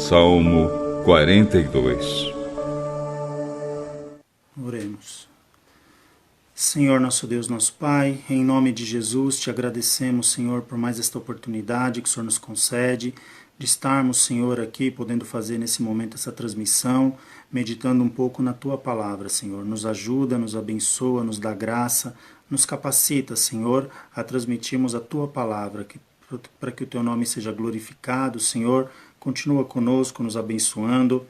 Salmo 42. Oremos. Senhor, nosso Deus, nosso Pai, em nome de Jesus te agradecemos, Senhor, por mais esta oportunidade que o Senhor nos concede de estarmos, Senhor, aqui podendo fazer nesse momento essa transmissão, meditando um pouco na Tua Palavra, Senhor. Nos ajuda, nos abençoa, nos dá graça, nos capacita, Senhor, a transmitirmos a Tua Palavra, para que o Teu nome seja glorificado, Senhor. Continua conosco, nos abençoando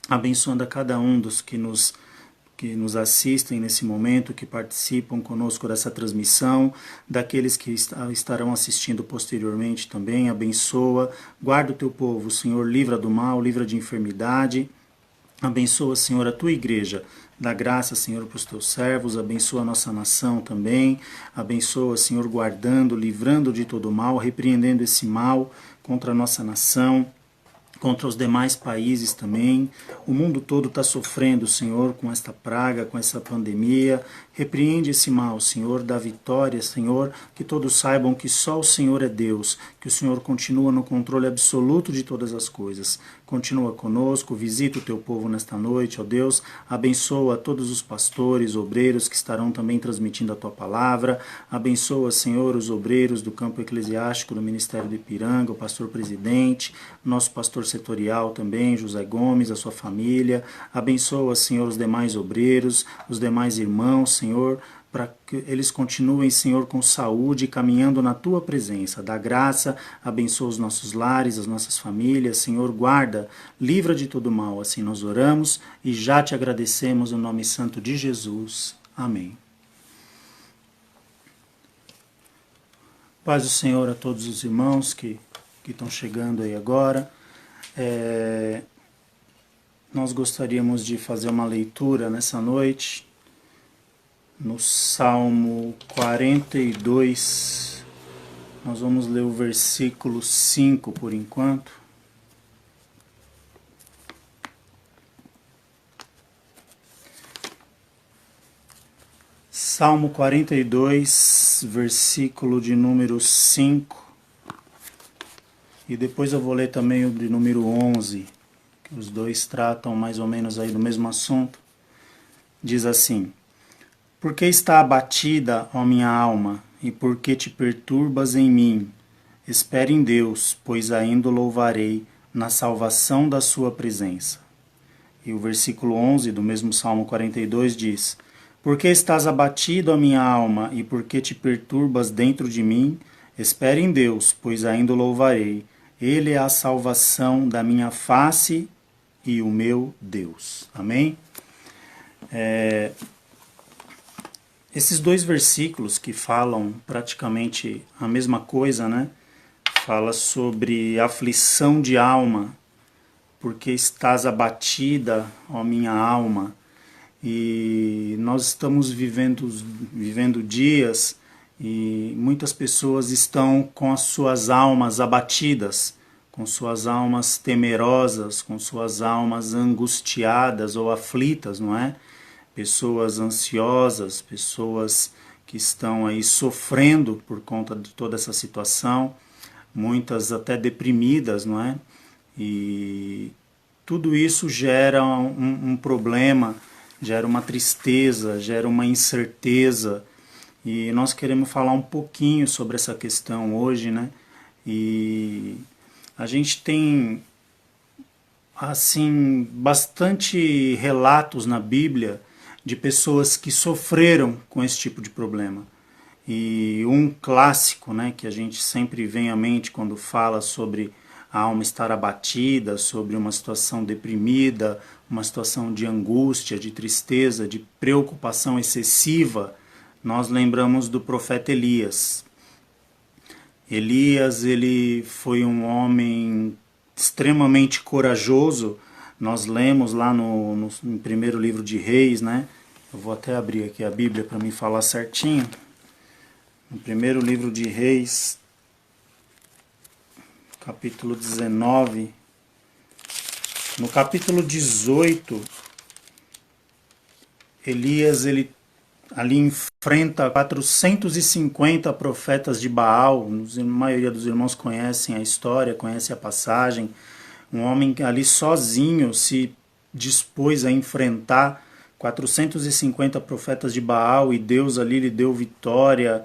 a cada um dos que nos assistem nesse momento, que participam conosco dessa transmissão, daqueles que estarão assistindo posteriormente também, abençoa, guarda o teu povo, Senhor, livra do mal, livra de enfermidade, abençoa, Senhor, a tua igreja, dá graça, Senhor, para os teus servos, abençoa a nossa nação também, abençoa, Senhor, guardando, livrando de todo mal, repreendendo esse mal contra a nossa nação, contra os demais países também. O mundo todo está sofrendo, Senhor, com esta praga, com essa pandemia. Repreende esse mal, Senhor, dá vitória, Senhor, que todos saibam que só o Senhor é Deus, que o Senhor continua no controle absoluto de todas as coisas. Continua conosco, visita o teu povo nesta noite, ó Deus, abençoa todos os pastores, obreiros que estarão também transmitindo a tua palavra, abençoa, Senhor, os obreiros do campo eclesiástico do Ministério do Ipiranga, o pastor presidente, nosso pastor setorial também, José Gomes, a sua família, abençoa, Senhor, os demais obreiros, os demais irmãos, Senhor, para que eles continuem, Senhor, com saúde, caminhando na Tua presença. Dá graça, abençoa os nossos lares, as nossas famílias, Senhor, guarda, livra de todo mal. Assim nós oramos e já te agradecemos no nome santo de Jesus. Amém. Paz do Senhor a todos os irmãos que estão chegando aí agora. Nós gostaríamos de fazer uma leitura nessa noite no Salmo 42, nós vamos ler o versículo 5 por enquanto. Salmo 42, versículo de número 5, e depois eu vou ler também o de número 11, que os dois tratam mais ou menos aí do mesmo assunto. Diz assim: Por que está abatida, ó minha alma, e por que te perturbas em mim? Espere em Deus, pois ainda o louvarei na salvação da sua presença. E o versículo 11 do mesmo Salmo 42 diz: Por que estás abatido, ó minha alma, e por que te perturbas dentro de mim? Espere em Deus, pois ainda o louvarei. Ele é a salvação da minha face e o meu Deus. Amém? Esses dois versículos que falam praticamente a mesma coisa, né? Fala sobre aflição de alma, porque estás abatida, ó minha alma. E nós estamos vivendo dias e muitas pessoas estão com as suas almas abatidas, com suas almas temerosas, com suas almas angustiadas ou aflitas, não é? Pessoas ansiosas, pessoas que estão aí sofrendo por conta de toda essa situação, muitas até deprimidas, não é? E tudo isso gera um problema, gera uma tristeza, gera uma incerteza, e nós queremos falar um pouquinho sobre essa questão hoje, né? E a gente tem, assim, bastante relatos na Bíblia de pessoas que sofreram com esse tipo de problema. E um clássico, né, que a gente sempre vem à mente quando fala sobre a alma estar abatida, sobre uma situação deprimida, uma situação de angústia, de tristeza, de preocupação excessiva, nós lembramos do profeta Elias. Elias, ele foi um homem extremamente corajoso. Nós lemos lá no primeiro livro de Reis, né? Eu vou até abrir aqui a Bíblia para me falar certinho. No primeiro livro de Reis, capítulo 19, no capítulo 18, Elias, ele ali enfrenta 450 profetas de Baal. A maioria dos irmãos conhecem a história, conhecem a passagem. um homem que ali sozinho se dispôs a enfrentar 450 profetas de Baal, e Deus ali lhe deu vitória.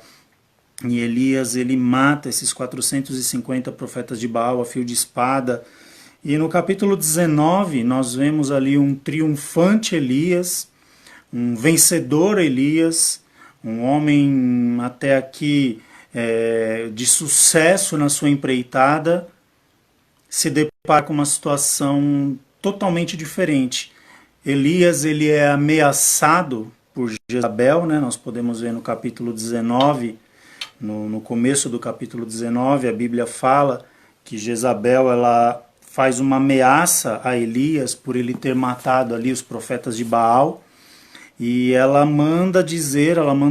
E Elias, ele mata esses 450 profetas de Baal a fio de espada. E no capítulo 19 nós vemos ali um triunfante Elias, um vencedor Elias, um homem até aqui de sucesso na sua empreitada, se depara com uma situação totalmente diferente. Elias, ele é ameaçado por Jezabel, né? Nós podemos ver no capítulo 19, no começo do capítulo 19, a Bíblia fala que Jezabel, ela faz uma ameaça a Elias por ele ter matado ali os profetas de Baal, e ela manda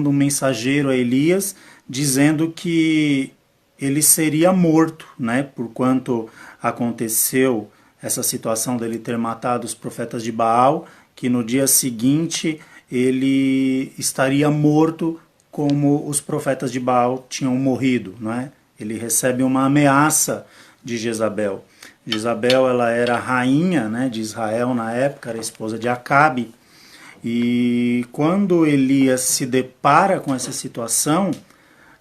um mensageiro a Elias dizendo que ele seria morto, né, porquanto aconteceu essa situação dele ter matado os profetas de Baal, que no dia seguinte ele estaria morto como os profetas de Baal tinham morrido, não é? Ele recebe uma ameaça de Jezabel. Jezabel, ela era rainha, né, de Israel na época, era esposa de Acabe, e quando Elias se depara com essa situação,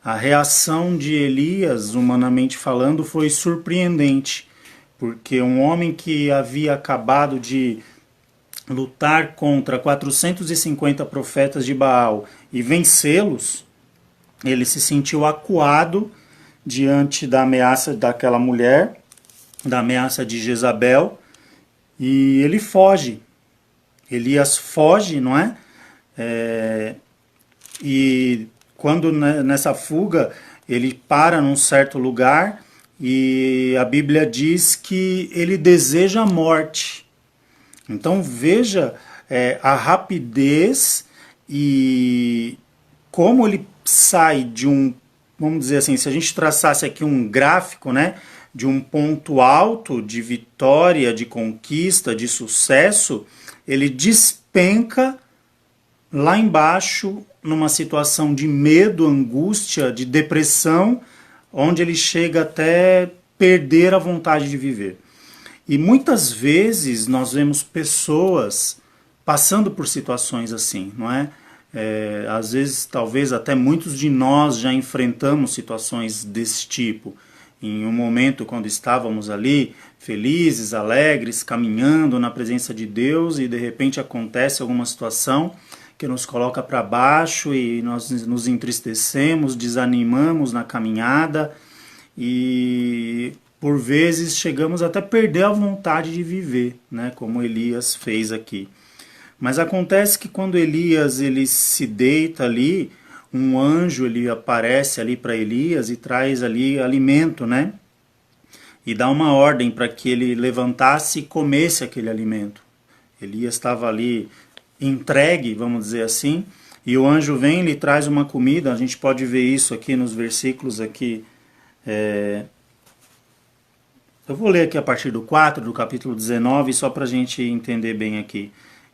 a reação de Elias, humanamente falando, foi surpreendente, porque um homem que havia acabado de lutar contra 450 profetas de Baal e vencê-los, ele se sentiu acuado diante da ameaça daquela mulher, da ameaça de Jezabel, e ele foge. Elias foge, não é? E quando nessa fuga ele para num certo lugar e a Bíblia diz que ele deseja a morte. Então veja a rapidez e como ele sai de um, vamos dizer assim, se a gente traçasse aqui um gráfico, né, de um ponto alto de vitória, de conquista, de sucesso, ele despenca lá embaixo numa situação de medo, angústia, de depressão, onde ele chega até perder a vontade de viver. E muitas vezes nós vemos pessoas passando por situações assim, não é? Às vezes, talvez até muitos de nós já enfrentamos situações desse tipo. Em um momento quando estávamos ali felizes, alegres, caminhando na presença de Deus, e de repente acontece alguma situação que nos coloca para baixo e nós nos entristecemos, desanimamos na caminhada e por vezes chegamos até a perder a vontade de viver, né, como Elias fez aqui. Mas acontece que quando Elias ele se deita ali, um anjo ele aparece ali para Elias e traz ali alimento, né? E dá uma ordem para que ele levantasse e comesse aquele alimento. Elias estava ali entregue, vamos dizer assim, e o anjo vem e lhe traz uma comida. A gente pode ver isso aqui nos versículos aqui. Eu vou ler aqui a partir do 4 do capítulo 19, só para a gente entender bem aqui.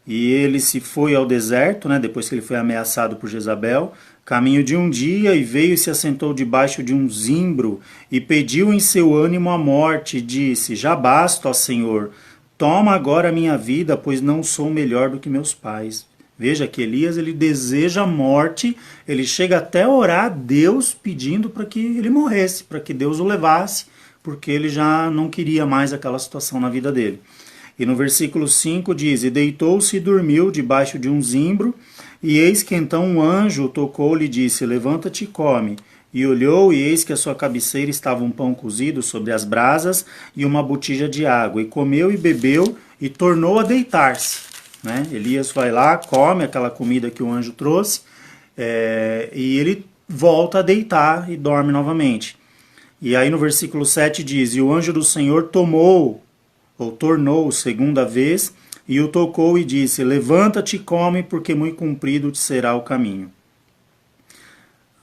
E ele se foi ao deserto, né, depois que ele foi ameaçado por Jezabel, caminho de um dia, e veio e se assentou debaixo de um zimbro, e pediu em seu ânimo a morte, e disse: já basta, ó Senhor, toma agora a minha vida, pois não sou melhor do que meus pais. Veja que Elias ele deseja a morte, ele chega até a orar a Deus pedindo para que ele morresse, para que Deus o levasse, porque ele já não queria mais aquela situação na vida dele. E no versículo 5 diz: e deitou-se e dormiu debaixo de um zimbro, e eis que então um anjo tocou-lhe e disse: levanta-te e come. E olhou, e eis que à sua cabeceira estava um pão cozido sobre as brasas e uma botija de água. E comeu e bebeu e tornou a deitar-se. Né? Elias vai lá, come aquela comida que o anjo trouxe, e ele volta a deitar e dorme novamente. E aí no versículo 7 diz: e o anjo do Senhor tornou segunda vez, e o tocou e disse: levanta-te e come, porque muito comprido te será o caminho.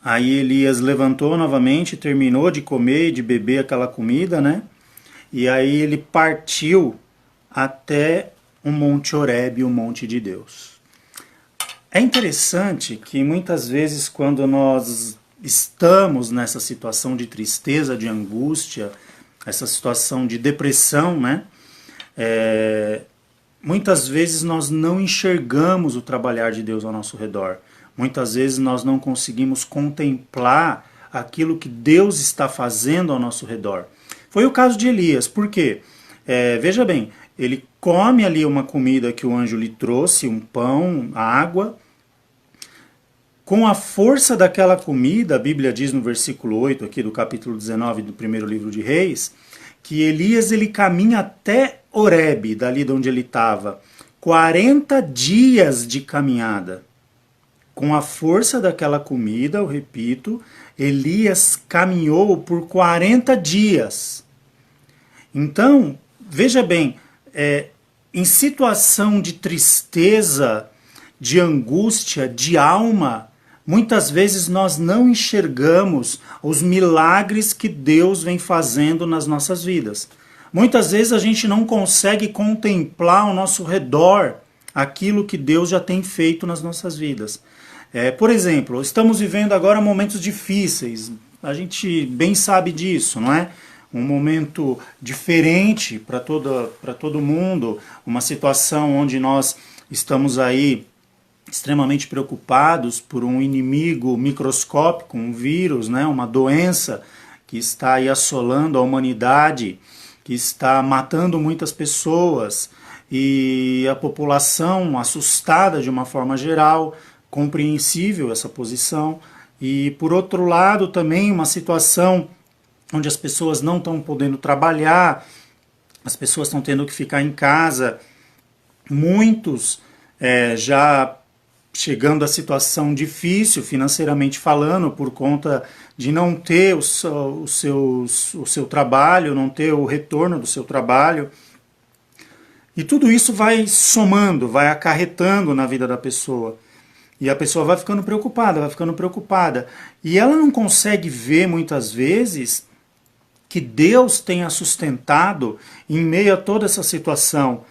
Aí Elias levantou novamente, terminou de comer e de beber aquela comida, né? E aí ele partiu até o Monte Horebe, o Monte de Deus. É interessante que muitas vezes quando nós estamos nessa situação de tristeza, de angústia, essa situação de depressão, né? Muitas vezes nós não enxergamos o trabalhar de Deus ao nosso redor. Muitas vezes nós não conseguimos contemplar aquilo que Deus está fazendo ao nosso redor. Foi o caso de Elias. Por quê? Veja bem, ele come ali uma comida que o anjo lhe trouxe, um pão, água. Com a força daquela comida, a Bíblia diz no versículo 8 aqui do capítulo 19 do primeiro livro de Reis, que Elias ele caminha até Horebe, dali de onde ele estava, 40 dias de caminhada. Com a força daquela comida, eu repito, Elias caminhou por 40 dias. Então, veja bem, em situação de tristeza, de angústia, de alma, muitas vezes nós não enxergamos os milagres que Deus vem fazendo nas nossas vidas. Muitas vezes a gente não consegue contemplar ao nosso redor aquilo que Deus já tem feito nas nossas vidas. Por exemplo, estamos vivendo agora momentos difíceis, a gente bem sabe disso, não é? Um momento diferente para todo mundo, uma situação onde nós estamos aí extremamente preocupados por um inimigo microscópico, um vírus, né, uma doença que está aí assolando a humanidade, que está matando muitas pessoas e a população assustada de uma forma geral, compreensível essa posição. E por outro lado também uma situação onde as pessoas não estão podendo trabalhar, as pessoas estão tendo que ficar em casa, muitos já chegando a situação difícil financeiramente falando, por conta de não ter o seu trabalho, não ter o retorno do seu trabalho. E tudo isso vai somando, vai acarretando na vida da pessoa. E a pessoa vai ficando preocupada. E ela não consegue ver muitas vezes que Deus tenha sustentado em meio a toda essa situação.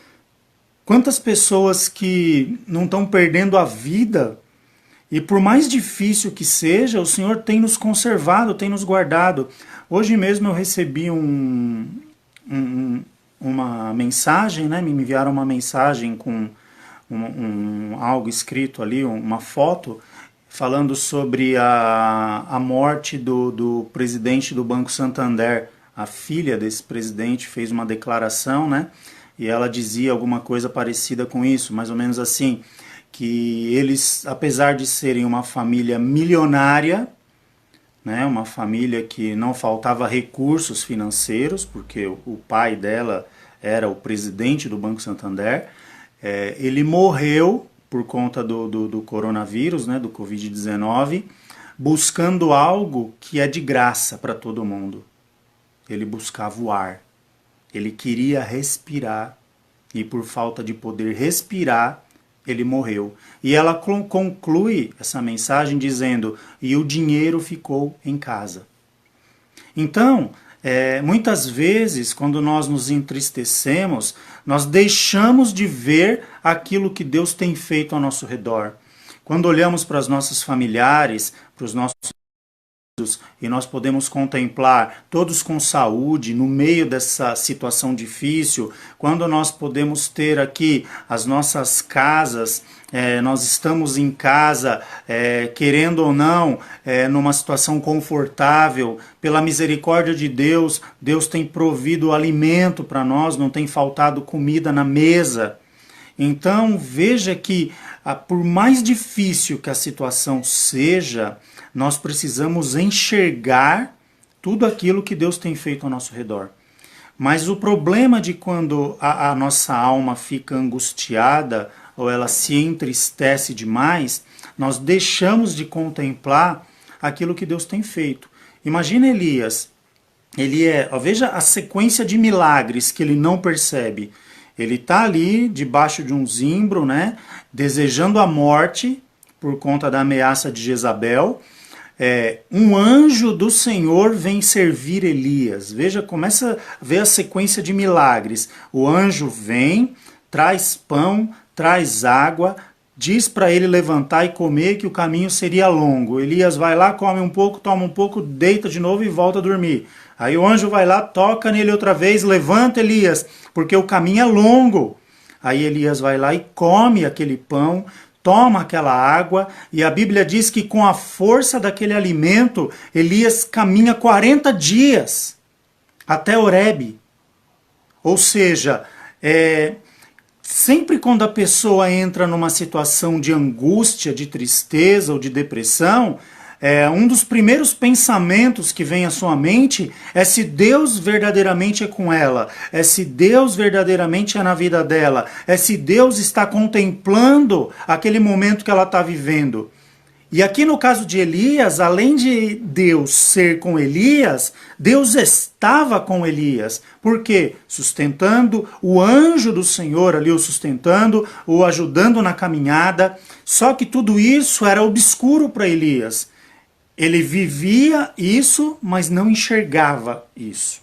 Quantas pessoas que não estão perdendo a vida, e por mais difícil que seja, o Senhor tem nos conservado, tem nos guardado. Hoje mesmo eu recebi uma mensagem, né? Me enviaram uma mensagem com algo escrito ali, uma foto, falando sobre a morte do presidente do Banco Santander. A filha desse presidente fez uma declaração, né? E ela dizia alguma coisa parecida com isso, mais ou menos assim, que eles, apesar de serem uma família milionária, né, uma família que não faltava recursos financeiros, porque o pai dela era o presidente do Banco Santander, ele morreu por conta do coronavírus, né, do Covid-19, buscando algo que é de graça para todo mundo. Ele buscava o ar. Ele queria respirar e por falta de poder respirar, ele morreu. E ela conclui essa mensagem dizendo, e o dinheiro ficou em casa. Então, muitas vezes, quando nós nos entristecemos, nós deixamos de ver aquilo que Deus tem feito ao nosso redor. Quando olhamos para os nossos familiares, para os nossos e nós podemos contemplar todos com saúde no meio dessa situação difícil, quando nós podemos ter aqui as nossas casas, nós estamos em casa, querendo ou não, numa situação confortável, pela misericórdia de Deus, Deus tem provido alimento para nós, não tem faltado comida na mesa. Então veja que, por mais difícil que a situação seja, nós precisamos enxergar tudo aquilo que Deus tem feito ao nosso redor. Mas o problema de quando a nossa alma fica angustiada ou ela se entristece demais, nós deixamos de contemplar aquilo que Deus tem feito. Imagina Elias, veja a sequência de milagres que ele não percebe. Ele está ali debaixo de um zimbro, né, desejando a morte por conta da ameaça de Jezabel. Um anjo do Senhor vem servir Elias. Veja, começa a ver a sequência de milagres. O anjo vem, traz pão, traz água, diz para ele levantar e comer, que o caminho seria longo. Elias vai lá, come um pouco, toma um pouco, deita de novo e volta a dormir. Aí o anjo vai lá, toca nele outra vez, levanta Elias, porque o caminho é longo. Aí Elias vai lá e come aquele pão, toma aquela água, e a Bíblia diz que com a força daquele alimento, Elias caminha 40 dias até Horebe. Ou seja, sempre quando a pessoa entra numa situação de angústia, de tristeza ou de depressão, um dos primeiros pensamentos que vem à sua mente é se Deus verdadeiramente é com ela, é se Deus verdadeiramente é na vida dela, é se Deus está contemplando aquele momento que ela está vivendo. E aqui no caso de Elias, além de Deus ser com Elias, Deus estava com Elias. Por quê? Sustentando, o anjo do Senhor ali o sustentando, o ajudando na caminhada. Só que tudo isso era obscuro para Elias. Ele vivia isso, mas não enxergava isso.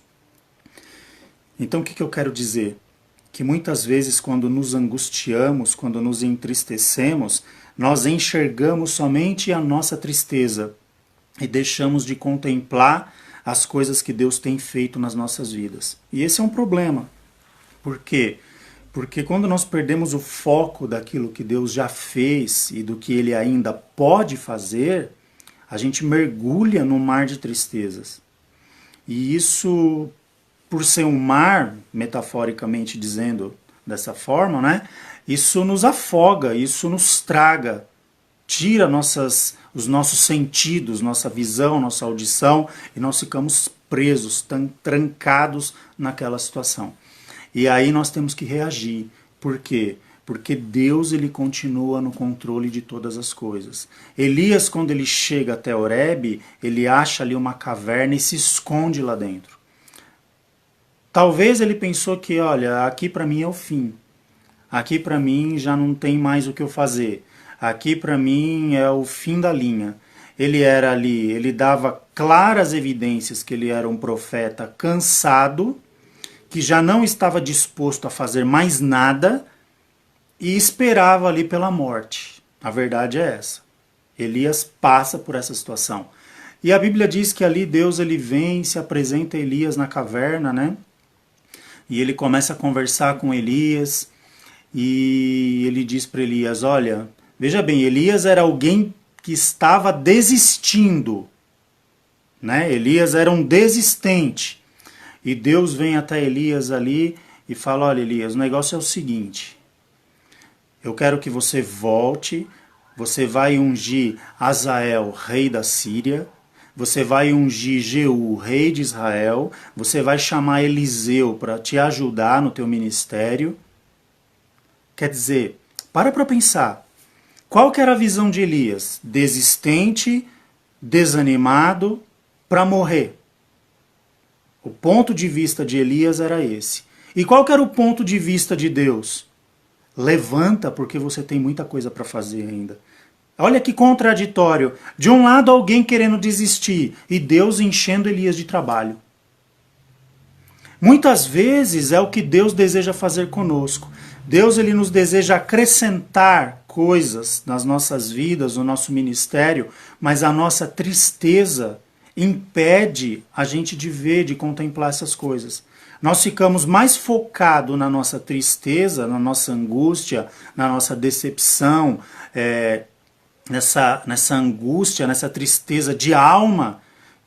Então o que eu quero dizer? Que muitas vezes quando nos angustiamos, quando nos entristecemos, nós enxergamos somente a nossa tristeza e deixamos de contemplar as coisas que Deus tem feito nas nossas vidas. E esse é um problema. Por quê? Porque quando nós perdemos o foco daquilo que Deus já fez e do que Ele ainda pode fazer, a gente mergulha no mar de tristezas. E isso, por ser um mar, metaforicamente dizendo dessa forma, né? Isso nos afoga, isso nos traga, tira os nossos sentidos, nossa visão, nossa audição, e nós ficamos presos, trancados naquela situação. E aí nós temos que reagir. Por quê? Porque Deus ele continua no controle de todas as coisas. Elias, quando ele chega até Horebe, ele acha ali uma caverna e se esconde lá dentro. Talvez ele pensou que, olha, aqui para mim é o fim. Aqui para mim já não tem mais o que eu fazer. Aqui para mim é o fim da linha. Ele era ali, ele dava claras evidências que ele era um profeta cansado, que já não estava disposto a fazer mais nada, e esperava ali pela morte. A verdade é essa. Elias passa por essa situação. E a Bíblia diz que ali Deus ele vem e se apresenta a Elias na caverna, né? E ele começa a conversar com Elias e ele diz para Elias, olha, veja bem, Elias era alguém que estava desistindo, né? Elias era um desistente. E Deus vem até Elias ali e fala, olha Elias, o negócio é o seguinte, eu quero que você volte, você vai ungir Azael, rei da Síria, você vai ungir Jeú, rei de Israel, você vai chamar Eliseu para te ajudar no teu ministério. Quer dizer, para pensar, qual que era a visão de Elias? Desistente, desanimado, para morrer. O ponto de vista de Elias era esse. E qual que era o ponto de vista de Deus? Levanta, porque você tem muita coisa para fazer ainda. Olha que contraditório. De um lado, alguém querendo desistir e Deus enchendo Elias de trabalho. Muitas vezes é o que Deus deseja fazer conosco. Deus ele nos deseja acrescentar coisas nas nossas vidas, no nosso ministério, mas a nossa tristeza impede a gente de ver, de contemplar essas coisas. Nós ficamos mais focados na nossa tristeza, na nossa angústia, na nossa decepção, nessa angústia, nessa tristeza de alma,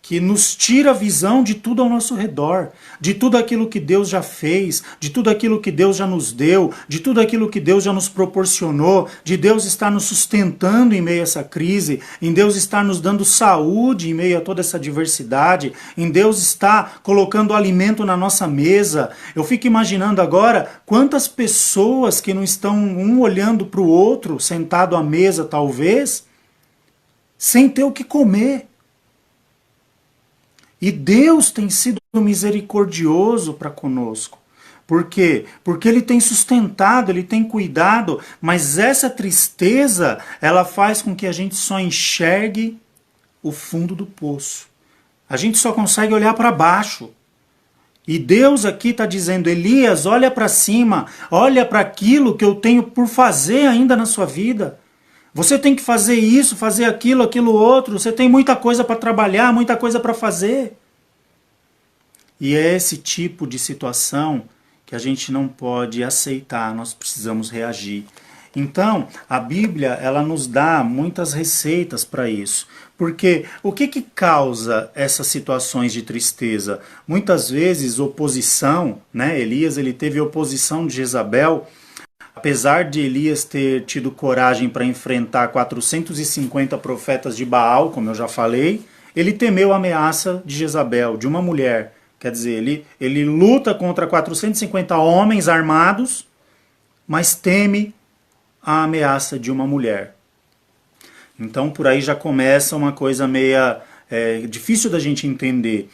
que nos tira a visão de tudo ao nosso redor, de tudo aquilo que Deus já fez, de tudo aquilo que Deus já nos deu, de tudo aquilo que Deus já nos proporcionou, de Deus estar nos sustentando em meio a essa crise, em Deus estar nos dando saúde em meio a toda essa diversidade, em Deus estar colocando alimento na nossa mesa. Eu fico imaginando agora quantas pessoas que não estão um olhando para o outro, sentado à mesa talvez, sem ter o que comer. E Deus tem sido misericordioso para conosco. Por quê? Porque Ele tem sustentado, Ele tem cuidado, mas essa tristeza, ela faz com que a gente só enxergue o fundo do poço. A gente só consegue olhar para baixo. E Deus aqui está dizendo, Elias, olha para cima, olha para aquilo que eu tenho por fazer ainda na sua vida. Você tem que fazer isso, fazer aquilo, aquilo outro. Você tem muita coisa para trabalhar, muita coisa para fazer. E é esse tipo de situação que a gente não pode aceitar, nós precisamos reagir. Então, a Bíblia, ela nos dá muitas receitas para isso. Porque o que causa essas situações de tristeza? Muitas vezes oposição, né? Elias, ele teve oposição de Jezabel. Apesar de Elias ter tido coragem para enfrentar 450 profetas de Baal, como eu já falei, ele temeu a ameaça de Jezabel, de uma mulher. Quer dizer, ele luta contra 450 homens armados, mas teme a ameaça de uma mulher. Então por aí já começa uma coisa meia difícil da gente entender.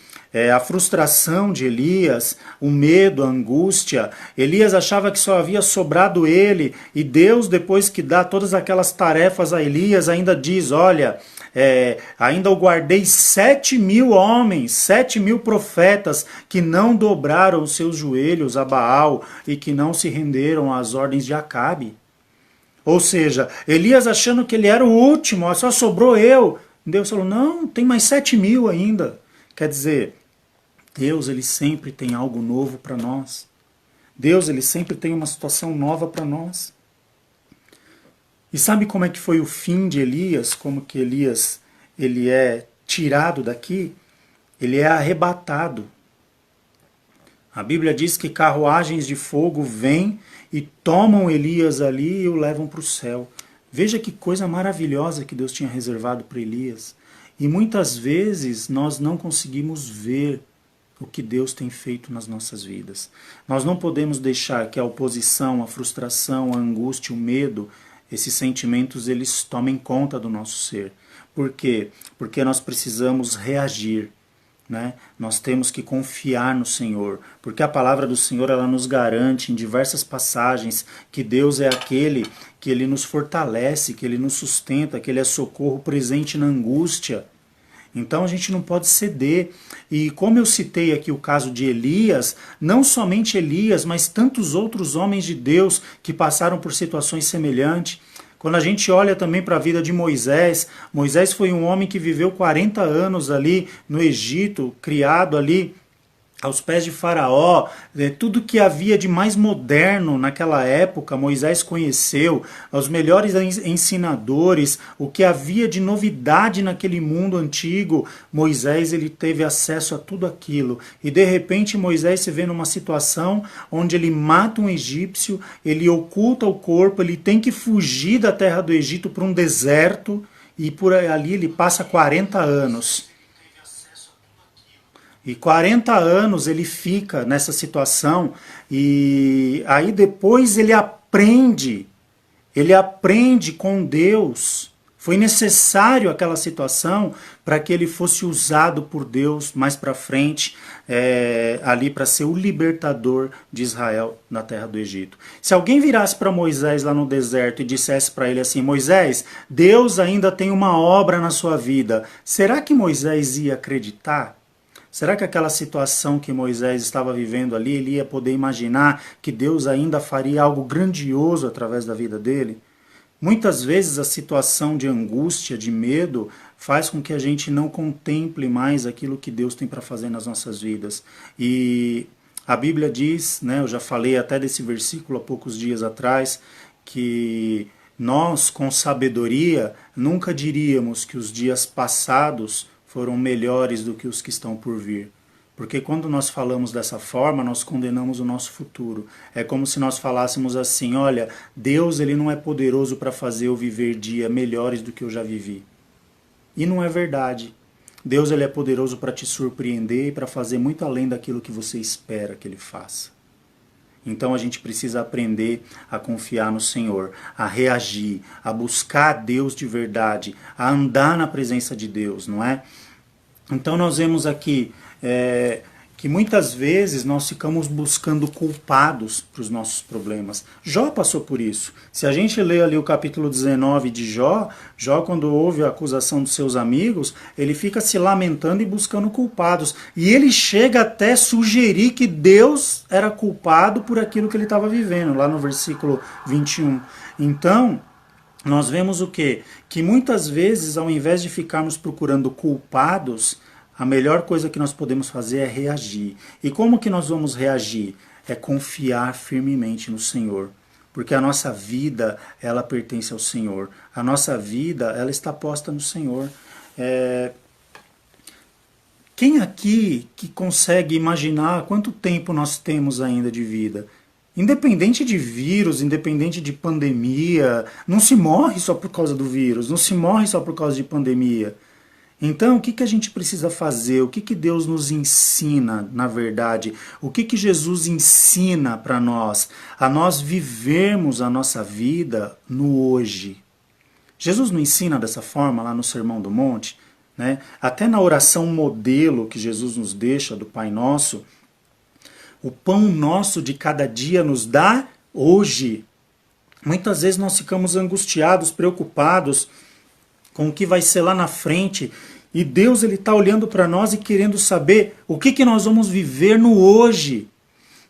A frustração de Elias, o medo, a angústia. Elias achava que só havia sobrado ele, e Deus, depois que dá todas aquelas tarefas a Elias, ainda diz, olha, ainda eu guardei 7.000 homens, 7.000 profetas que não dobraram os seus joelhos a Baal e que não se renderam às ordens de Acabe. Ou seja, Elias achando que ele era o último, só sobrou eu. Deus falou, não, tem mais 7.000 ainda. Quer dizer, Deus, ele sempre tem algo novo para nós. Deus, ele sempre tem uma situação nova para nós. E sabe como é que foi o fim de Elias? Como que Elias, ele é tirado daqui? Ele é arrebatado. A Bíblia diz que carruagens de fogo vêm e tomam Elias ali e o levam para o céu. Veja que coisa maravilhosa que Deus tinha reservado para Elias. E muitas vezes nós não conseguimos ver o que Deus tem feito nas nossas vidas. Nós não podemos deixar que a oposição, a frustração, a angústia, o medo, esses sentimentos, eles tomem conta do nosso ser. Por quê? Porque nós precisamos reagir. Né? Nós temos que confiar no Senhor, porque a palavra do Senhor, ela nos garante em diversas passagens que Deus é aquele que Ele nos fortalece, que Ele nos sustenta, que Ele é socorro presente na angústia. Então a gente não pode ceder. E como eu citei aqui o caso de Elias, não somente Elias, mas tantos outros homens de Deus que passaram por situações semelhantes. Quando a gente olha também para a vida de Moisés, Moisés foi um homem que viveu 40 anos ali no Egito, criado ali aos pés de Faraó. Tudo que havia de mais moderno naquela época, Moisés conheceu, os melhores ensinadores, o que havia de novidade naquele mundo antigo, Moisés, ele teve acesso a tudo aquilo. E de repente Moisés se vê numa situação onde ele mata um egípcio, ele oculta o corpo, ele tem que fugir da terra do Egito para um deserto, e por ali ele passa 40 anos. E 40 anos ele fica nessa situação, e aí depois ele aprende com Deus. Foi necessário aquela situação para que ele fosse usado por Deus mais para frente, ali para ser o libertador de Israel na terra do Egito. Se alguém virasse para Moisés lá no deserto e dissesse para ele assim, Moisés, Deus ainda tem uma obra na sua vida, será que Moisés ia acreditar? Será que aquela situação que Moisés estava vivendo ali, ele ia poder imaginar que Deus ainda faria algo grandioso através da vida dele? Muitas vezes a situação de angústia, de medo, faz com que a gente não contemple mais aquilo que Deus tem para fazer nas nossas vidas. E a Bíblia diz, né, eu já falei até desse versículo há poucos dias atrás, que nós, com sabedoria, nunca diríamos que os dias passados foram melhores do que os que estão por vir. Porque quando nós falamos dessa forma, nós condenamos o nosso futuro. É como se nós falássemos assim, olha, Deus, ele não é poderoso para fazer eu viver dias melhores do que eu já vivi. E não é verdade. Deus, ele é poderoso para te surpreender e para fazer muito além daquilo que você espera que ele faça. Então a gente precisa aprender a confiar no Senhor, a reagir, a buscar Deus de verdade, a andar na presença de Deus, não é? Então nós vemos aqui que muitas vezes nós ficamos buscando culpados para os nossos problemas. Jó passou por isso. Se a gente lê ali o capítulo 19 de Jó, Jó, quando ouve a acusação dos seus amigos, ele fica se lamentando e buscando culpados. E ele chega até sugerir que Deus era culpado por aquilo que ele estava vivendo, lá no versículo 21. Então, nós vemos o quê? Que muitas vezes, ao invés de ficarmos procurando culpados, a melhor coisa que nós podemos fazer é reagir. E como que nós vamos reagir? É confiar firmemente no Senhor. Porque a nossa vida, ela pertence ao Senhor. A nossa vida, ela está posta no Senhor. Quem aqui que consegue imaginar quanto tempo nós temos ainda de vida? Independente de vírus, independente de pandemia, não se morre só por causa do vírus, não se morre só por causa de pandemia. Então, o que a gente precisa fazer? O que Deus nos ensina, na verdade? O que Jesus ensina para nós? A nós vivermos a nossa vida no hoje. Jesus não ensina dessa forma lá no Sermão do Monte, né? Até na oração modelo que Jesus nos deixa do Pai Nosso, o pão nosso de cada dia nos dá hoje. Muitas vezes nós ficamos angustiados, preocupados com o que vai ser lá na frente, e Deus ele está olhando para nós e querendo saber o que nós vamos viver no hoje.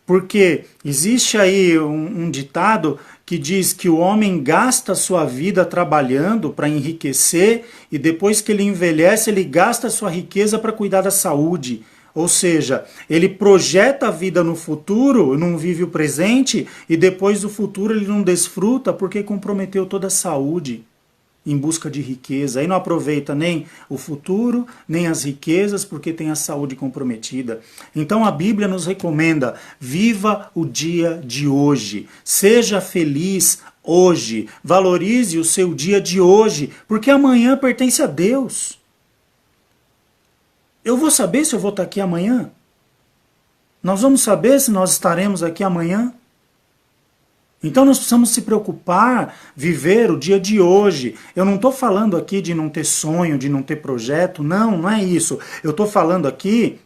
Porque existe aí um ditado que diz que o homem gasta a sua vida trabalhando para enriquecer e depois que ele envelhece, ele gasta a sua riqueza para cuidar da saúde. Ou seja, ele projeta a vida no futuro, não vive o presente, e depois do futuro ele não desfruta porque comprometeu toda a saúde em busca de riqueza. Aí não aproveita nem o futuro, nem as riquezas, porque tem a saúde comprometida. Então a Bíblia nos recomenda: viva o dia de hoje, seja feliz hoje, valorize o seu dia de hoje, porque amanhã pertence a Deus. Eu vou saber se eu vou estar aqui amanhã? Nós vamos saber se nós estaremos aqui amanhã? Então nós precisamos se preocupar, viver o dia de hoje. Eu não estou falando aqui de não ter sonho, de não ter projeto, não é isso. Eu estou falando aqui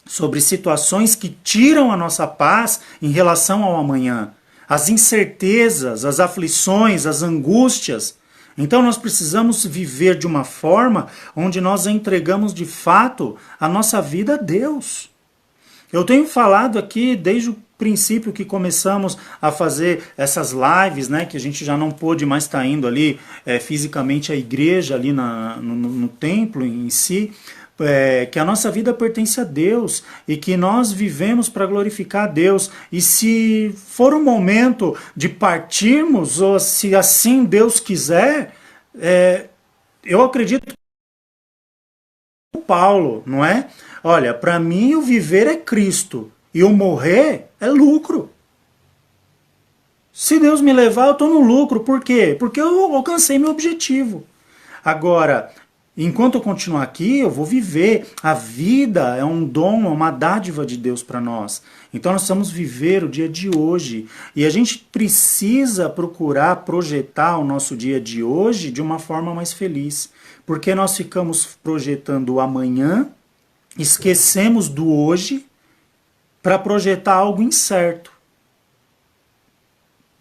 sobre situações que tiram a nossa paz em relação ao amanhã. As incertezas, as aflições, as angústias. Então nós precisamos viver de uma forma onde nós entregamos de fato a nossa vida a Deus. Eu tenho falado aqui desde o princípio que começamos a fazer essas lives, né, que a gente já não pôde mais estar indo ali fisicamente à igreja, ali no templo em si, que a nossa vida pertence a Deus e que nós vivemos para glorificar a Deus. E se for o momento de partirmos, ou se assim Deus quiser, eu acredito que Paulo, não é? Olha, para mim o viver é Cristo e o morrer é lucro. Se Deus me levar, eu estou no lucro. Por quê? Porque eu alcancei meu objetivo. Agora, enquanto eu continuar aqui, eu vou viver. A vida é um dom, é uma dádiva de Deus para nós. Então nós precisamos viver o dia de hoje. E a gente precisa procurar projetar o nosso dia de hoje de uma forma mais feliz. Porque nós ficamos projetando o amanhã, esquecemos do hoje para projetar algo incerto.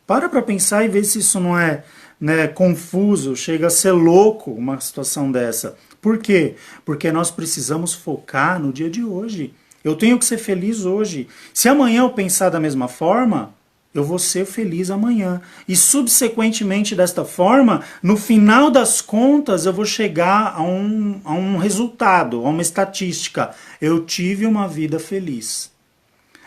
Para pensar e ver se isso não é, né, confuso, chega a ser louco uma situação dessa. Por quê? Porque nós precisamos focar no dia de hoje. Eu tenho que ser feliz hoje. Se amanhã eu pensar da mesma forma, eu vou ser feliz amanhã. E subsequentemente desta forma, no final das contas, eu vou chegar a um resultado, a uma estatística. Eu tive uma vida feliz.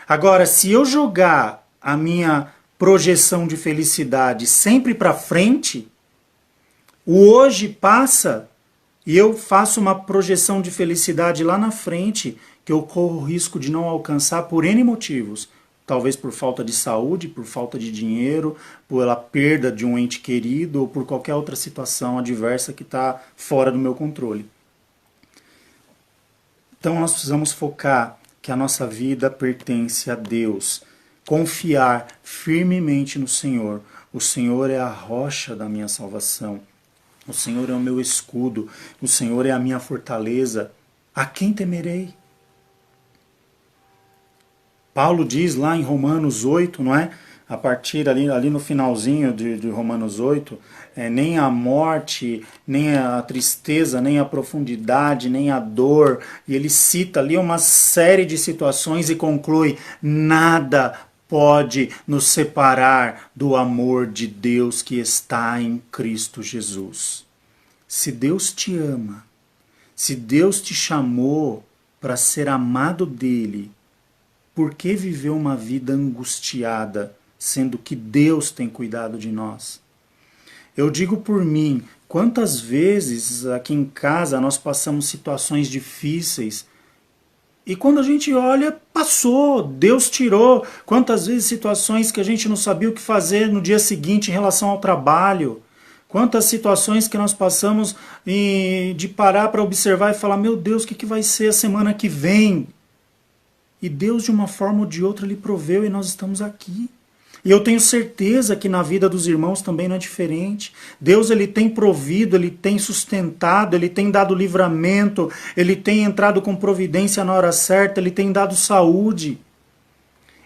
Agora, se eu jogar a minha projeção de felicidade sempre para frente, o hoje passa e eu faço uma projeção de felicidade lá na frente, que eu corro o risco de não alcançar por N motivos. Talvez por falta de saúde, por falta de dinheiro, pela perda de um ente querido ou por qualquer outra situação adversa que está fora do meu controle. Então nós precisamos focar que a nossa vida pertence a Deus. Confiar firmemente no Senhor. O Senhor é a rocha da minha salvação. O Senhor é o meu escudo. O Senhor é a minha fortaleza. A quem temerei? Paulo diz lá em Romanos 8, não é? A partir ali no finalzinho de Romanos 8, nem a morte, nem a tristeza, nem a profundidade, nem a dor. E ele cita ali uma série de situações e conclui: nada pode nos separar do amor de Deus que está em Cristo Jesus. Se Deus te ama, se Deus te chamou para ser amado dele, por que viver uma vida angustiada, sendo que Deus tem cuidado de nós? Eu digo por mim, quantas vezes aqui em casa nós passamos situações difíceis e quando a gente olha, passou, Deus tirou. Quantas vezes situações que a gente não sabia o que fazer no dia seguinte em relação ao trabalho. Quantas situações que nós passamos de parar para observar e falar, meu Deus, o que vai ser a semana que vem? E Deus, de uma forma ou de outra, Ele proveu e nós estamos aqui. E eu tenho certeza que na vida dos irmãos também não é diferente. Deus, Ele tem provido, Ele tem sustentado, Ele tem dado livramento, Ele tem entrado com providência na hora certa, Ele tem dado saúde.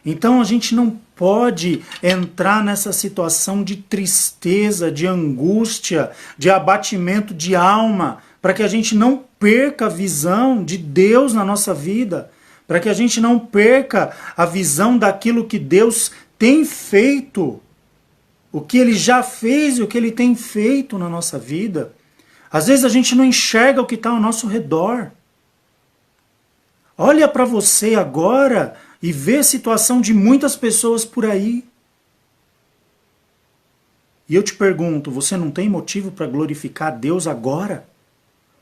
Então a gente não pode entrar nessa situação de tristeza, de angústia, de abatimento de alma, para que a gente não perca a visão de Deus na nossa vida, para que a gente não perca a visão daquilo que Deus tem feito, o que Ele já fez e o que Ele tem feito na nossa vida. Às vezes a gente não enxerga o que está ao nosso redor. Olha para você agora e vê a situação de muitas pessoas por aí. E eu te pergunto, você não tem motivo para glorificar a Deus agora?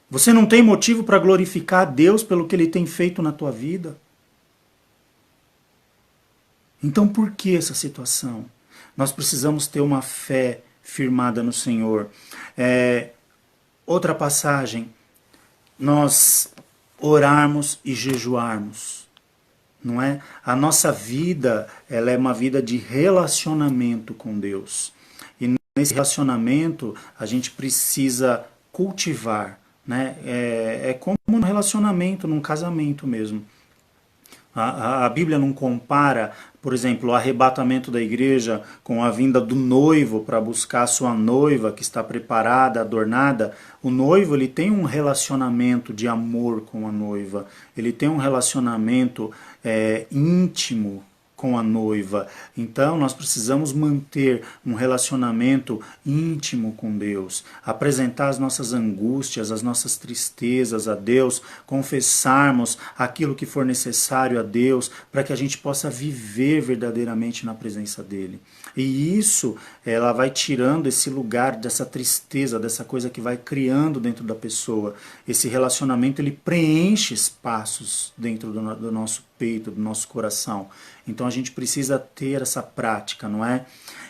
Você não tem motivo para glorificar a Deus pelo que Ele tem feito na tua vida? Então por que essa situação? Nós precisamos ter uma fé firmada no Senhor. Outra passagem, nós orarmos e jejuarmos, não é? A nossa vida, ela é uma vida de relacionamento com Deus. E nesse relacionamento a gente precisa cultivar, né? É como um relacionamento, num casamento mesmo. A Bíblia não compara, por exemplo, o arrebatamento da igreja com a vinda do noivo para buscar a sua noiva que está preparada, adornada. O noivo, ele tem um relacionamento de amor com a noiva, ele tem um relacionamento íntimo com a noiva. Então nós precisamos manter um relacionamento íntimo com Deus, apresentar as nossas angústias, as nossas tristezas a Deus, confessarmos aquilo que for necessário a Deus, para que a gente possa viver verdadeiramente na presença dEle. E isso, ela vai tirando esse lugar dessa tristeza, dessa coisa que vai criando dentro da pessoa. Esse relacionamento, ele preenche espaços dentro do nosso peito, do nosso coração. Então a gente precisa ter essa prática, não é?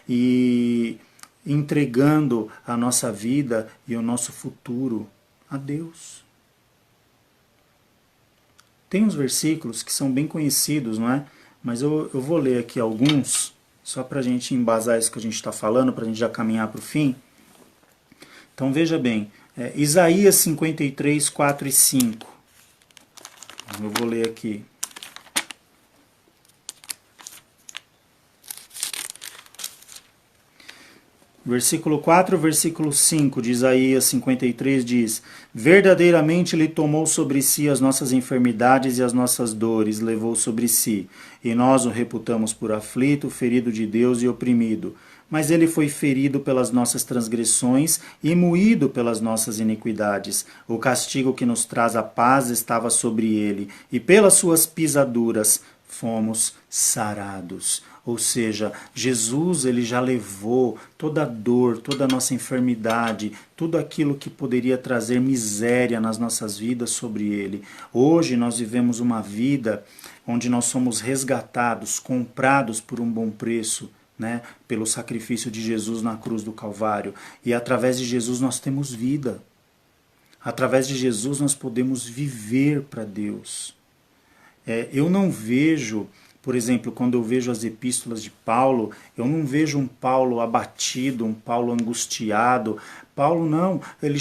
E entregando a nossa vida e o nosso futuro a Deus. Tem uns versículos que são bem conhecidos, não é? Mas eu vou ler aqui alguns, só para a gente embasar isso que a gente está falando, para a gente já caminhar para o fim. Então veja bem, Isaías 53, 4 e 5. Eu vou ler aqui. Versículo 4, versículo 5 de Isaías 53 diz: verdadeiramente Ele tomou sobre si as nossas enfermidades e as nossas dores, levou sobre si, e nós o reputamos por aflito, ferido de Deus e oprimido. Mas Ele foi ferido pelas nossas transgressões e moído pelas nossas iniquidades. O castigo que nos traz a paz estava sobre Ele, e pelas suas pisaduras fomos sarados. Ou seja, Jesus, ele já levou toda a dor, toda a nossa enfermidade, tudo aquilo que poderia trazer miséria nas nossas vidas sobre ele. Hoje nós vivemos uma vida onde nós somos resgatados, comprados por um bom preço, né, pelo sacrifício de Jesus na cruz do Calvário. E através de Jesus nós temos vida. Através de Jesus nós podemos viver para Deus. Eu não vejo, por exemplo, quando eu vejo as epístolas de Paulo, eu não vejo um Paulo abatido, um Paulo angustiado, Paulo não, ele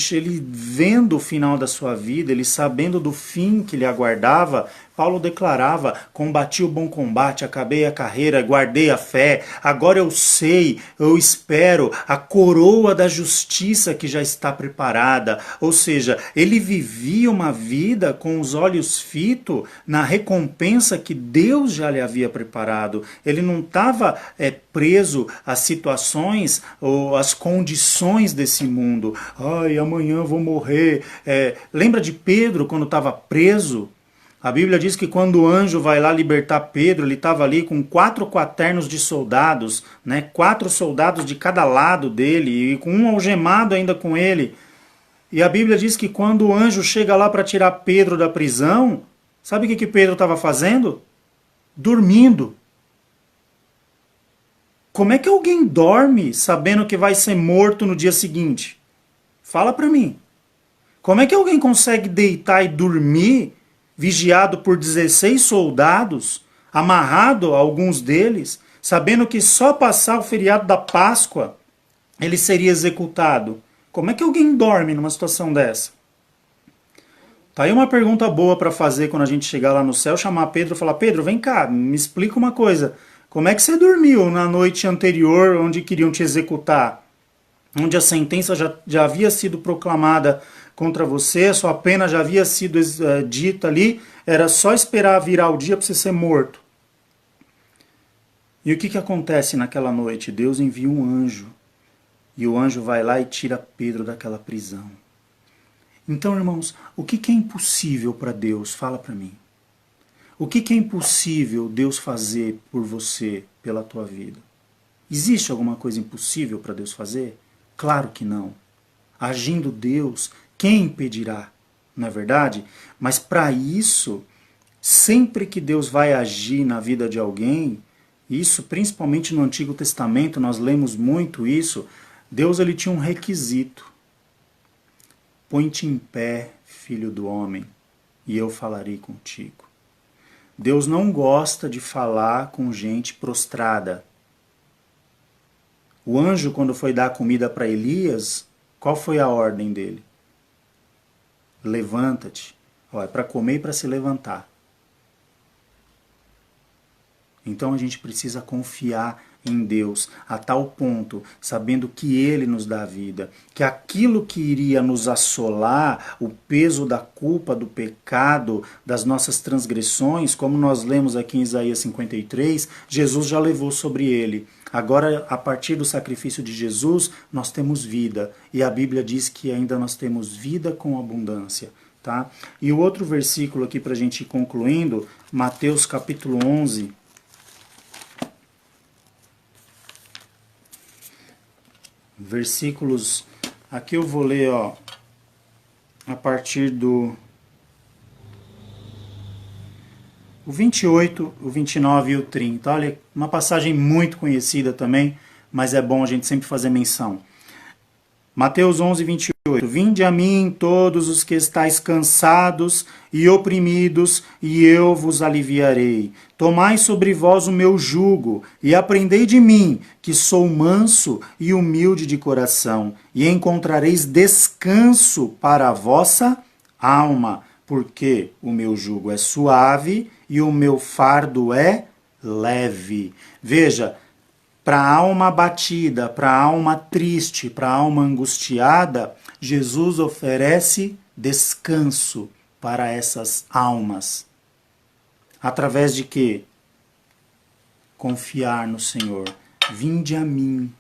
vendo o final da sua vida, ele sabendo do fim que lhe aguardava, Paulo declarava: combati o bom combate, acabei a carreira, guardei a fé, agora eu sei, eu espero a coroa da justiça que já está preparada. Ou seja, ele vivia uma vida com os olhos fitos na recompensa que Deus já lhe havia preparado. Ele não estava preso às situações ou às condições desse mundo. Ai, amanhã eu vou morrer. Lembra de Pedro quando estava preso? A Bíblia diz que quando o anjo vai lá libertar Pedro, ele estava ali com 4 quaternos de soldados, né? 4 soldados de cada lado dele, e com um algemado ainda com ele. E a Bíblia diz que quando o anjo chega lá para tirar Pedro da prisão, sabe o que Pedro estava fazendo? Dormindo. Como é que alguém dorme sabendo que vai ser morto no dia seguinte? Fala para mim. Como é que alguém consegue deitar e dormir vigiado por 16 soldados, amarrado a alguns deles, sabendo que só passar o feriado da Páscoa ele seria executado? Como é que alguém dorme numa situação dessa? Tá aí uma pergunta boa para fazer quando a gente chegar lá no céu, chamar Pedro e falar: Pedro, vem cá, me explica uma coisa. Como é que você dormiu na noite anterior, onde queriam te executar? Onde a sentença já havia sido proclamada contra você, a sua pena já havia sido dita ali, era só esperar virar o dia para você ser morto. E o que acontece naquela noite? Deus envia um anjo, e o anjo vai lá e tira Pedro daquela prisão. Então, irmãos, o que é impossível para Deus? Fala para mim. O que é impossível Deus fazer por você, pela tua vida? Existe alguma coisa impossível para Deus fazer? Claro que não. Agindo Deus, quem impedirá? Não é verdade? Mas para isso, sempre que Deus vai agir na vida de alguém, isso principalmente no Antigo Testamento, nós lemos muito isso, Deus ele tinha um requisito. Põe-te em pé, filho do homem, e eu falarei contigo. Deus não gosta de falar com gente prostrada. O anjo, quando foi dar comida para Elias, qual foi a ordem dele? Levanta-te. É para comer e para se levantar. Então a gente precisa confiar em Deus a tal ponto, sabendo que Ele nos dá a vida, que aquilo que iria nos assolar, o peso da culpa, do pecado, das nossas transgressões, como nós lemos aqui em Isaías 53, Jesus já levou sobre Ele. Agora, a partir do sacrifício de Jesus, nós temos vida. E a Bíblia diz que ainda nós temos vida com abundância. Tá? E o outro versículo aqui para a gente ir concluindo, Mateus capítulo 11, versículos, aqui eu vou ler a partir do o 28, o 29 e o 30. Olha, uma passagem muito conhecida também, mas é bom a gente sempre fazer menção. Mateus 11, 28. Vinde a mim todos os que estáis cansados e oprimidos, e eu vos aliviarei. Tomai sobre vós o meu jugo, e aprendei de mim, que sou manso e humilde de coração, e encontrareis descanso para a vossa alma, porque o meu jugo é suave e o meu fardo é leve. Veja, para a alma abatida, para a alma triste, para a alma angustiada, Jesus oferece descanso para essas almas. Através de quê? Confiar no Senhor. Vinde a mim,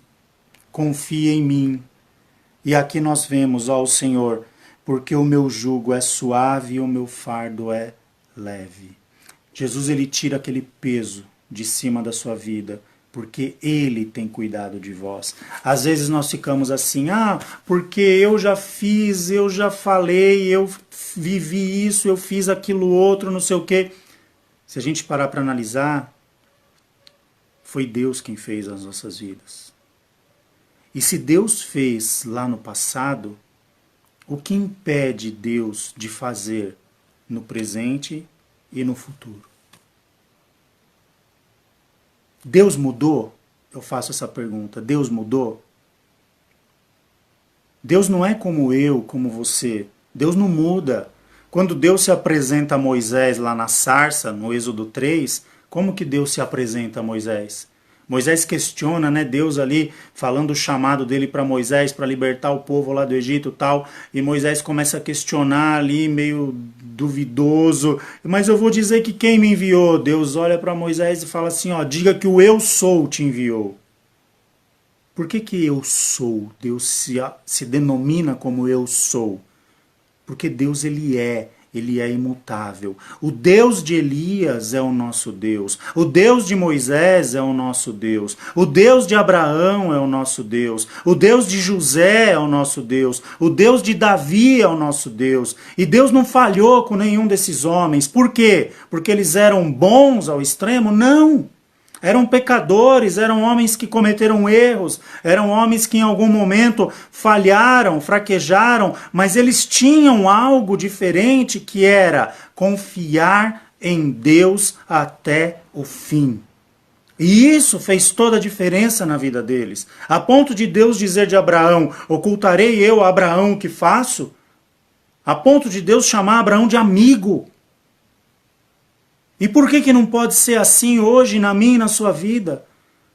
confia em mim. E aqui nós vemos, ó, o Senhor, porque o meu jugo é suave e o meu fardo é leve. Jesus, ele tira aquele peso de cima da sua vida, porque Ele tem cuidado de vós. Às vezes nós ficamos assim, porque eu já fiz, eu já falei, eu vivi isso, eu fiz aquilo outro, não sei o quê. Se a gente parar para analisar, foi Deus quem fez as nossas vidas. E se Deus fez lá no passado, o que impede Deus de fazer no presente e no futuro? Deus mudou? Eu faço essa pergunta. Deus mudou? Deus não é como eu, como você. Deus não muda. Quando Deus se apresenta a Moisés lá na sarça, no Êxodo 3, como que Deus se apresenta a Moisés? Moisés questiona, né, Deus ali falando o chamado dele para Moisés para libertar o povo lá do Egito e tal, e Moisés começa a questionar ali meio duvidoso, mas eu vou dizer que quem me enviou? Deus olha para Moisés e fala assim, ó, diga que o eu sou te enviou. Por que eu sou? Deus se denomina como eu sou. Porque Deus ele é imutável. O Deus de Elias é o nosso Deus. O Deus de Moisés é o nosso Deus. O Deus de Abraão é o nosso Deus. O Deus de José é o nosso Deus. O Deus de Davi é o nosso Deus. E Deus não falhou com nenhum desses homens. Por quê? Porque eles eram bons ao extremo? Não. Eram pecadores, eram homens que cometeram erros, eram homens que em algum momento falharam, fraquejaram, mas eles tinham algo diferente que era confiar em Deus até o fim. E isso fez toda a diferença na vida deles. A ponto de Deus dizer de Abraão, ocultarei eu a Abraão o que faço? A ponto de Deus chamar Abraão de amigo. E por que não pode ser assim hoje na minha e na sua vida?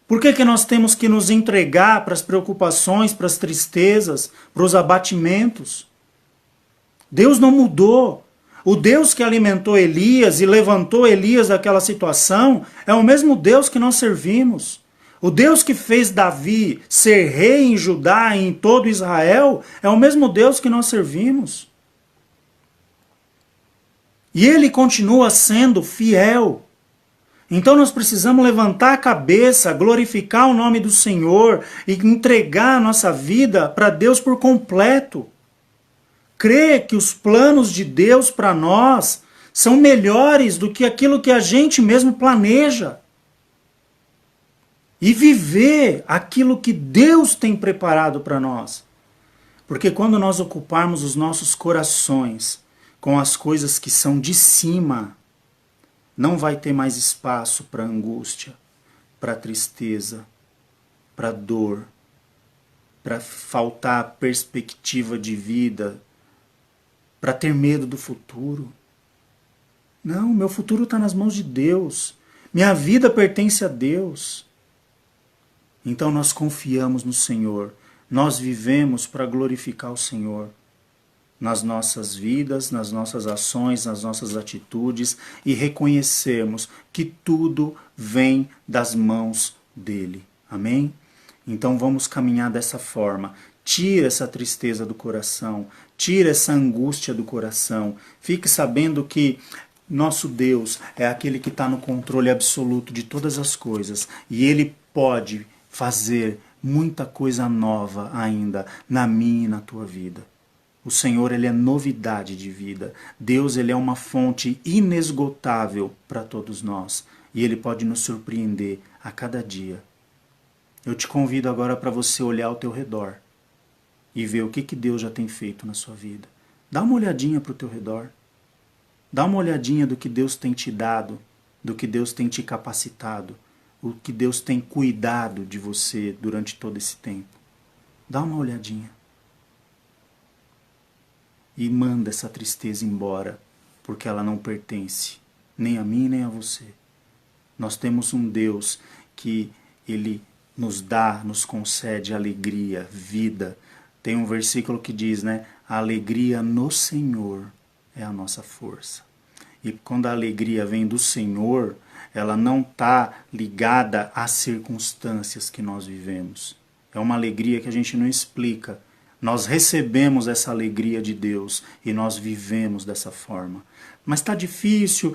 Por que nós temos que nos entregar para as preocupações, para as tristezas, para os abatimentos? Deus não mudou. O Deus que alimentou Elias e levantou Elias daquela situação é o mesmo Deus que nós servimos. O Deus que fez Davi ser rei em Judá e em todo Israel é o mesmo Deus que nós servimos. E ele continua sendo fiel. Então nós precisamos levantar a cabeça, glorificar o nome do Senhor e entregar a nossa vida para Deus por completo. Crer que os planos de Deus para nós são melhores do que aquilo que a gente mesmo planeja. E viver aquilo que Deus tem preparado para nós. Porque quando nós ocuparmos os nossos corações com as coisas que são de cima, não vai ter mais espaço para angústia, para tristeza, para dor, para faltar perspectiva de vida, para ter medo do futuro. Não, meu futuro está nas mãos de Deus. Minha vida pertence a Deus. Então nós confiamos no Senhor. Nós vivemos para glorificar o Senhor. Nas nossas vidas, nas nossas ações, nas nossas atitudes e reconhecermos que tudo vem das mãos dele. Amém? Então vamos caminhar dessa forma. Tira essa tristeza do coração, tira essa angústia do coração. Fique sabendo que nosso Deus é aquele que está no controle absoluto de todas as coisas e ele pode fazer muita coisa nova ainda na minha e na tua vida. O Senhor, ele é novidade de vida. Deus, ele é uma fonte inesgotável para todos nós. E ele pode nos surpreender a cada dia. Eu te convido agora para você olhar ao teu redor e ver o que Deus já tem feito na sua vida. Dá uma olhadinha para o teu redor. Dá uma olhadinha do que Deus tem te dado, do que Deus tem te capacitado, o que Deus tem cuidado de você durante todo esse tempo. Dá uma olhadinha. E manda essa tristeza embora, porque ela não pertence nem a mim nem a você. Nós temos um Deus que ele nos dá, nos concede alegria, vida. Tem um versículo que diz, né? A alegria no Senhor é a nossa força. E quando a alegria vem do Senhor, ela não está ligada às circunstâncias que nós vivemos. É uma alegria que a gente não explica. Nós recebemos essa alegria de Deus e nós vivemos dessa forma. Mas está difícil,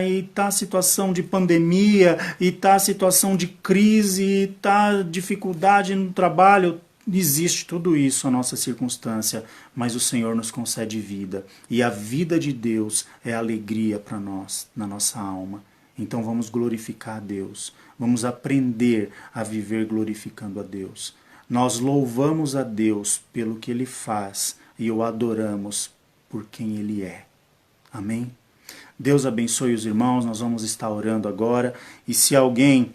e está a situação de pandemia, e está a situação de crise, e está dificuldade no trabalho. Existe tudo isso, a nossa circunstância, mas o Senhor nos concede vida. E a vida de Deus é alegria para nós, na nossa alma. Então vamos glorificar a Deus, vamos aprender a viver glorificando a Deus. Nós louvamos a Deus pelo que Ele faz e o adoramos por quem Ele é. Amém? Deus abençoe os irmãos, nós vamos estar orando agora. E se alguém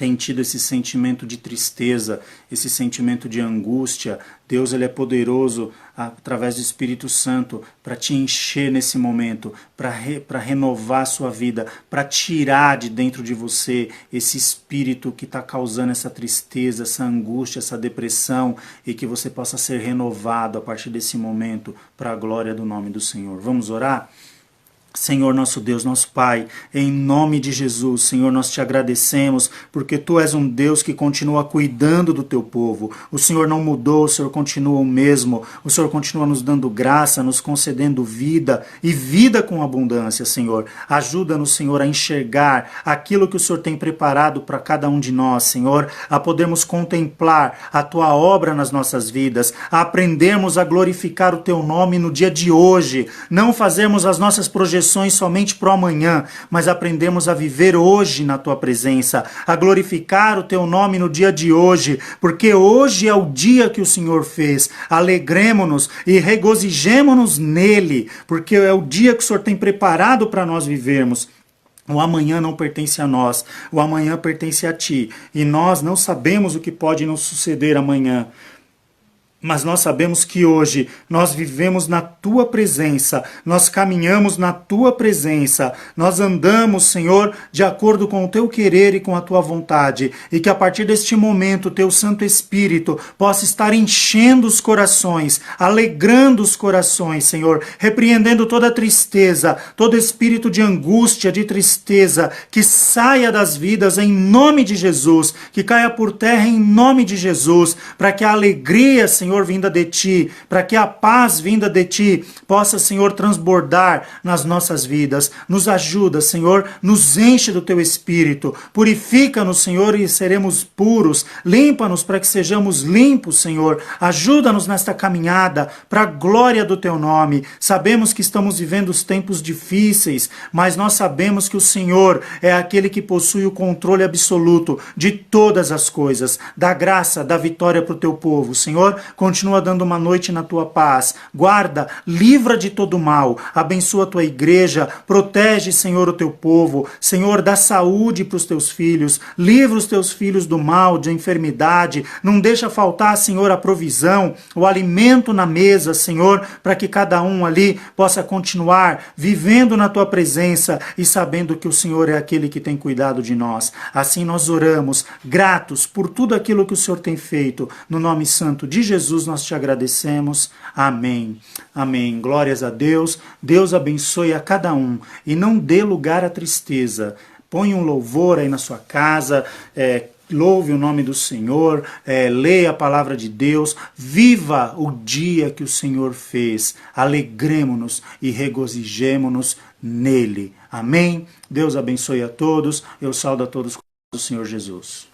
tem tido esse sentimento de tristeza, esse sentimento de angústia, Deus ele é poderoso através do Espírito Santo para te encher nesse momento, para renovar a sua vida, para tirar de dentro de você esse espírito que está causando essa tristeza, essa angústia, essa depressão, e que você possa ser renovado a partir desse momento para a glória do nome do Senhor. Vamos orar? Senhor nosso Deus, nosso Pai, em nome de Jesus, Senhor, nós te agradecemos porque Tu és um Deus que continua cuidando do Teu povo. O Senhor não mudou, o Senhor continua o mesmo, o Senhor continua nos dando graça, nos concedendo vida e vida com abundância, Senhor. Ajuda-nos, Senhor, a enxergar aquilo que o Senhor tem preparado para cada um de nós, Senhor, a podermos contemplar a Tua obra nas nossas vidas, a aprendermos a glorificar o Teu nome no dia de hoje, não fazermos as nossas projeções somente para o amanhã, mas aprendemos a viver hoje na Tua presença, a glorificar o Teu nome no dia de hoje, porque hoje é o dia que o Senhor fez. Alegremo-nos e regozijemo-nos nele, porque é o dia que o Senhor tem preparado para nós vivermos. O amanhã não pertence a nós, o amanhã pertence a Ti, e nós não sabemos o que pode nos suceder amanhã. Mas nós sabemos que hoje nós vivemos na Tua presença, nós caminhamos na Tua presença, nós andamos, Senhor, de acordo com o Teu querer e com a Tua vontade, e que a partir deste momento o Teu Santo Espírito possa estar enchendo os corações, alegrando os corações, Senhor, repreendendo toda tristeza, todo espírito de angústia, de tristeza, que saia das vidas em nome de Jesus, que caia por terra em nome de Jesus, para que a alegria, Senhor, vinda de Ti, para que a paz vinda de Ti possa, Senhor, transbordar nas nossas vidas. Nos ajuda, Senhor, nos enche do Teu Espírito, purifica-nos, Senhor, e seremos puros, limpa-nos para que sejamos limpos, Senhor, ajuda-nos nesta caminhada, para a glória do Teu nome. Sabemos que estamos vivendo os tempos difíceis, mas nós sabemos que o Senhor é aquele que possui o controle absoluto de todas as coisas. Dá graça, dá vitória para o Teu povo, Senhor. Continua dando uma noite na Tua paz. Guarda, livra de todo mal. Abençoa a Tua igreja. Protege, Senhor, o Teu povo. Senhor, dá saúde para os Teus filhos. Livra os Teus filhos do mal, de enfermidade. Não deixa faltar, Senhor, a provisão, o alimento na mesa, Senhor, para que cada um ali possa continuar vivendo na Tua presença e sabendo que o Senhor é aquele que tem cuidado de nós. Assim nós oramos, gratos por tudo aquilo que o Senhor tem feito. No nome santo de Jesus, nós te agradecemos. Amém. Amém. Glórias a Deus. Deus abençoe a cada um e não dê lugar à tristeza. Põe um louvor aí na sua casa, louve o nome do Senhor, leia a palavra de Deus, viva o dia que o Senhor fez. Alegremo-nos e regozijemo-nos nele. Amém. Deus abençoe a todos. Eu saúdo a todos com o Senhor Jesus.